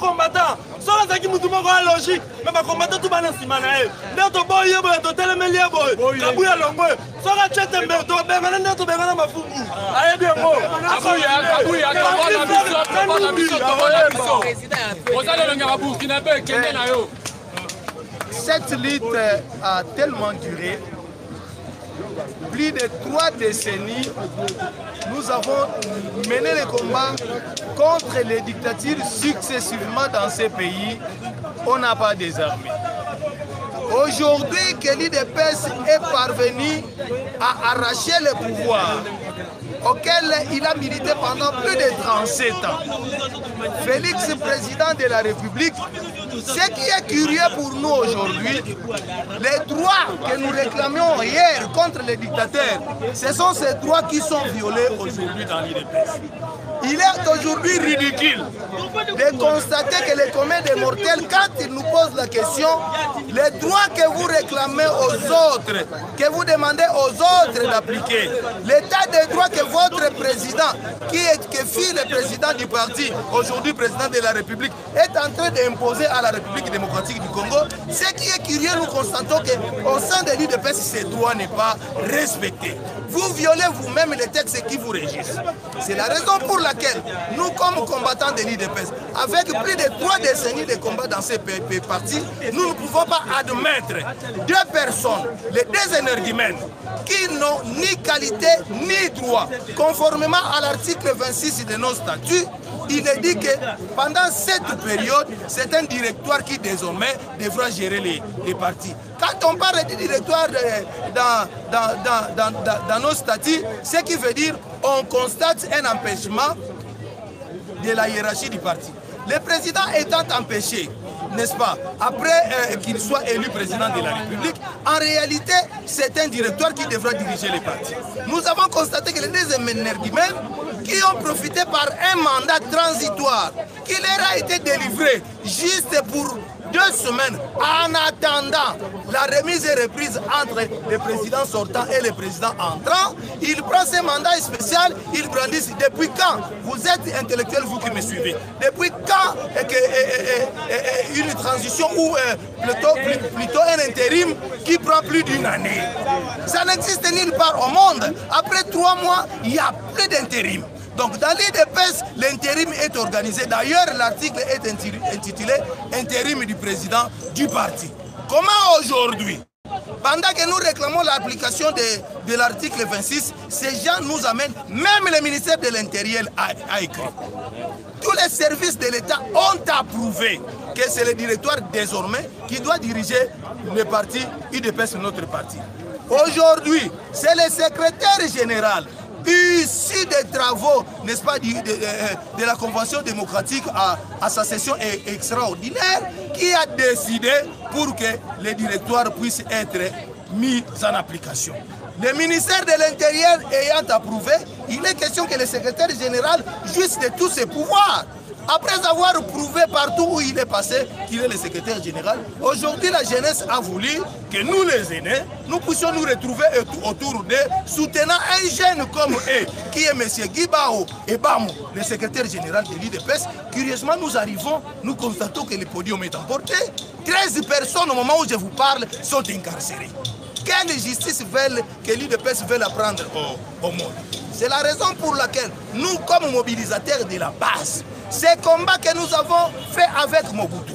combattant. Sans ça qui nous demande la logique. Mais ma combattant tout balance simanae. D'autres boy, d'autres melia boy. Kabouya longo. Sans la tête Berto, Bernard, d'autres Bernard ma fou. Allez bien moi. Kabouya, Cette lutte a tellement duré. Plus de 3 décennies, nous avons mené les combats contre les dictatures successivement dans ces pays. On n'a pas désarmé. Aujourd'hui, que l'UDPS est parvenu à arracher le pouvoir auquel il a milité pendant plus de 37 ans. Félix, président de la République, ce qui est curieux pour nous aujourd'hui, les droits que nous réclamions hier contre les dictateurs, ce sont ces droits qui sont violés aujourd'hui dans l'UDPS. Il est aujourd'hui ridicule de constater que les communs des mortels, quand ils nous posent la question, les droits que vous réclamez aux autres, que vous demandez aux autres d'appliquer, l'état de droit que votre président, qui fut le président du parti, aujourd'hui président de la République, est en train d'imposer à la République démocratique du Congo, ce qui est curieux, nous constatons qu'au sein de l'UDPS, ces droits n'est pas respecté. Vous violez vous-même les textes qui vous régissent. C'est la raison pour laquelle nous, comme combattants de l'UDPS, avec plus de 3 décennies de combat dans ces partis, nous ne pouvons pas admettre 2 personnes, les 2 énergumènes, qui n'ont ni qualité ni droit. Conformément à l'article 26 de nos statuts, il est dit que pendant cette période, c'est un directoire qui désormais devra gérer les partis. Quand on parle du directoire dans nos statuts, ce qui veut dire on constate un empêchement de la hiérarchie du parti. Le président étant empêché, n'est-ce pas, après qu'il soit élu président de la République, en réalité, c'est un directoire qui devra diriger les partis. Nous avons constaté que les 2 énergumènes qui ont profité par un mandat transitoire qui leur a été délivré juste pour 2 semaines en attendant la remise et reprise entre le président sortant et le président entrant, il prend ce mandat spécial, il brandit. Depuis quand vous êtes intellectuel, vous qui me suivez, depuis quand une transition ou plutôt un intérim qui prend plus d'1 année? Ça n'existe nulle part au monde. Après 3 mois, il n'y a plus d'intérim. Donc dans l'UDPS, l'intérim est organisé. D'ailleurs, l'article est intitulé « Intérim du président du parti ». Comment aujourd'hui, pendant que nous réclamons l'application de l'article 26, ces gens nous amènent, même le ministère de l'Intérieur a écrit. Tous les services de l'État ont approuvé que c'est le directoire désormais qui doit diriger le parti UDPS, notre parti. Aujourd'hui, c'est le secrétaire général issu des travaux, n'est-ce pas, de la Convention démocratique à sa session extraordinaire, qui a décidé pour que le directoire puisse être mis en application. Le ministère de l'Intérieur ayant approuvé, il est question que le secrétaire général jouisse de tous ses pouvoirs. Après avoir prouvé partout où il est passé qu'il est le secrétaire général, aujourd'hui la jeunesse a voulu que nous les aînés, nous puissions nous retrouver autour d'eux, soutenant un jeune comme eux, qui est M. Guibao Ebamo, le secrétaire général de l'UDPS. Curieusement, nous arrivons, nous constatons que le podium est emporté. 13 personnes au moment où je vous parle sont incarcérées. Quelle justice veulent que l'UDPS veut apprendre au monde? C'est la raison pour laquelle nous, comme mobilisateurs de la base, ces combats que nous avons fait avec Mobutu,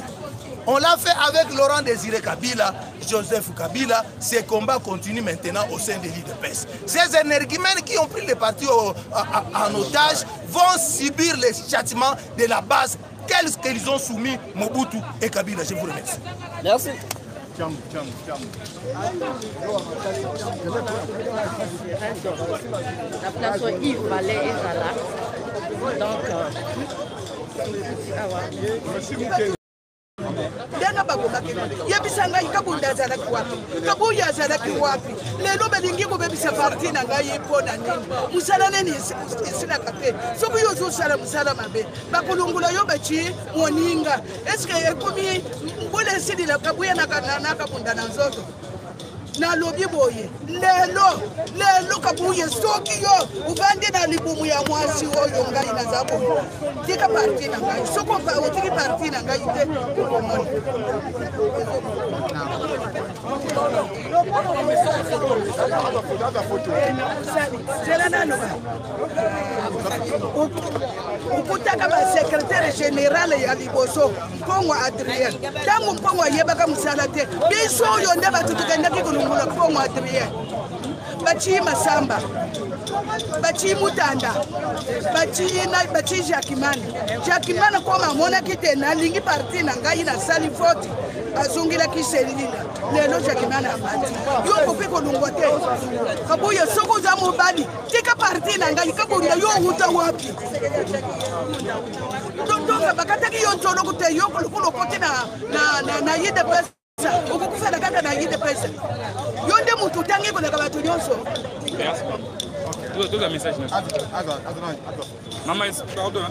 on l'a fait avec Laurent Désiré Kabila, Joseph Kabila, ces combats continuent maintenant au sein de l'UDPS. Ces énergumènes qui ont pris le parti en otage vont subir les châtiments de la base tels qu'ils ont soumis Mobutu et Kabila. Je vous remercie. Merci. La place où Yves Valais est là. Donc, Dana bagomaki yebisanga ikabunda zalaki wapi kabuya zalaki wapi lelo belingi ko bebisa parti na ngai pona nini musala neni sina kape sobu yozo sala musala mabe bakulungula yo bachi moninga est-ce que ekomi mbole sidi la kabuya na kabunda na nzoto na lobi boye lelo kabuye soki yo ubande na libumu ya mwasi oyo ngai na zabo tika parti na ngai soko pa otiki parti na ngai te ukutaka ba secrétaire général ya liboso Pongo Adrien tangu Pongo yebaka musala te biso oyo nde batu tukendaki kulungula Pongo Adrien bachi Masamba bachi Mutanda bachi Jacquimane koma mona kite na lingi parti na ngai na sali vote azongela kiselila lelo Jacquimane amati yo kopi kolungwa te kabuya soko za mobali tika parti na ngai kabuya yo huta wapi donc bakataki yo ntolo kute yo kulo kote na yide pesa ukufana kaka na yide pesa yo nde mutu tangi koleka batu nyonso. Tout un message. Maman, pardon.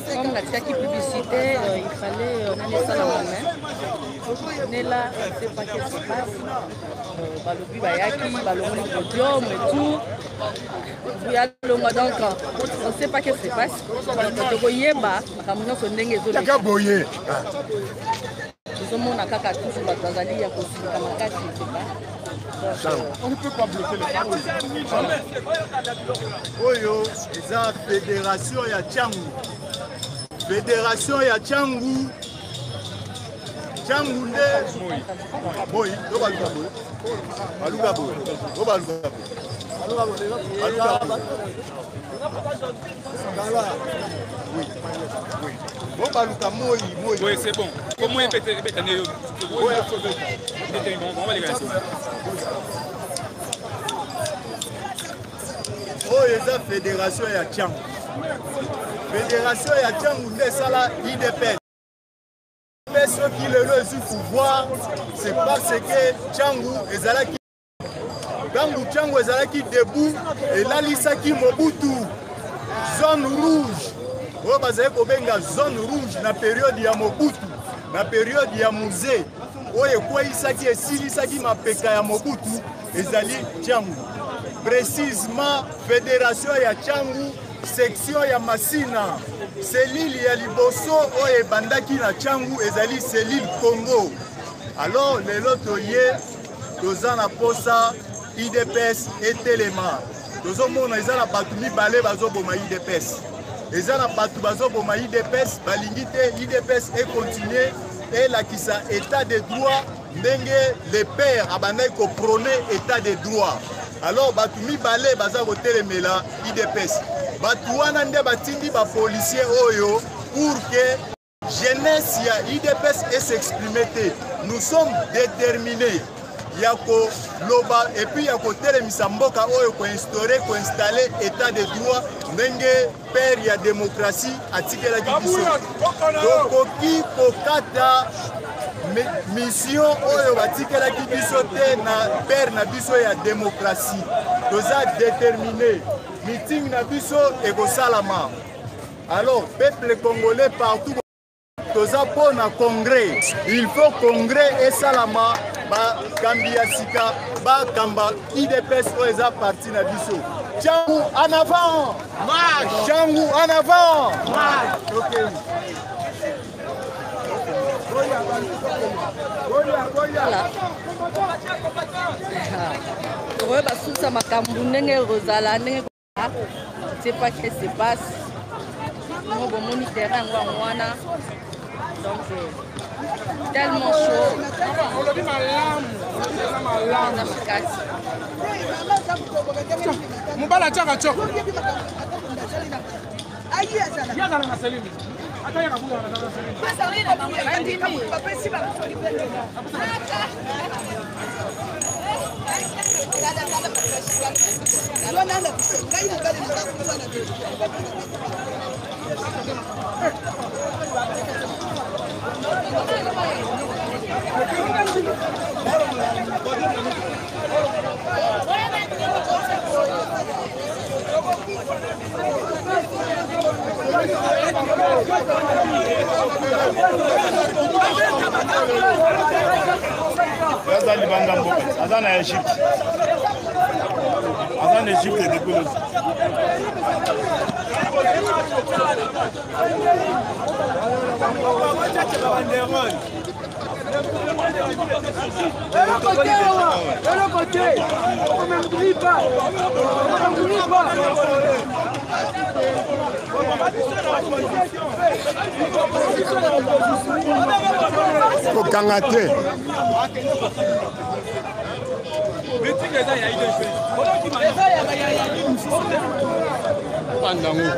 Comme la publicité, il fallait on allait ça la main. On est là, on ne sait pas ce qui se passe. Balobi bayaki, balongoli podium et tout. Donc on ne sait pas ce qui se passe. Donc yeba, makamuna sondenge zolo. Kaboye. Nous sommes na kaka toujours bazali ya kosika makati. On ne peut pas bloquer les paroles. Oyo, c'est la fédération ya Tchangu. Fédération ya Tchangu. Tchangu nde. Boy, do baluka boy. Baluka boy. Do baluka boy. Baluka boy. Oui. Oui. Bon baluka moi. Oui, c'est bon. Comment est-ce que on va les gars. Oh, eza fédération ya Tchangu. Fédération ya Tchangu nde sala IDPS. Ceux qui le ont pouvoir, c'est parce que Tchangu ezalaki Gangu Tchangu ezalaki debout et là lisaki Mobutu zone rouge. Oh bazali kobenga zone rouge na période ya Mobutu, na période ya Musée. Oye kwa isaki esilisaki mapeka ya Mobutu ezali Tchangu. Précisément fédération ya Tchangu section ya Masina cellule ya liboso oye bandaki na Tchangu ezali cellule Congo. Alors lelo toye toza na posa IDPS etelema tozomona eza na batu mibale bazoboma IDPS eza na batu bazoboma IDPS balingi te IDPS e continuer elakisa état de droit ndenge le père abandaki koprôner état de droit. Alors batu mibale baza kotelemela IDPS batu wana nde batindi ba policier oyo pour que jeunesse ya IDPS et s'exprimer te. Nous sommes déterminés yako loba et puis yako telemisa mboka oyo ko installer état de droit ndenge père ya démocratie atikela kibiso tokoki kokata mission oyo batikela kibiso te na père na biso ya démocratie toza déterminé meeting na biso ekosalama. Alors peuple congolais partout toza pona congrès, il faut congrès et salama ba kambia sika ba kamba IDPS oza parti na biso. Tchangu en avant, marche. Tchangu en avant, marche. OK. Voilà. Ouais, bah sous ça makambu ndenge rozala ndenge c'est pas ce qui se passe. Nous bon moniteur ngwana. Donc tellement chaud. Mobala chaka choko. Aza libanga mboka, aza na Egypte. Aza na Egypte depuis le kokangate pandango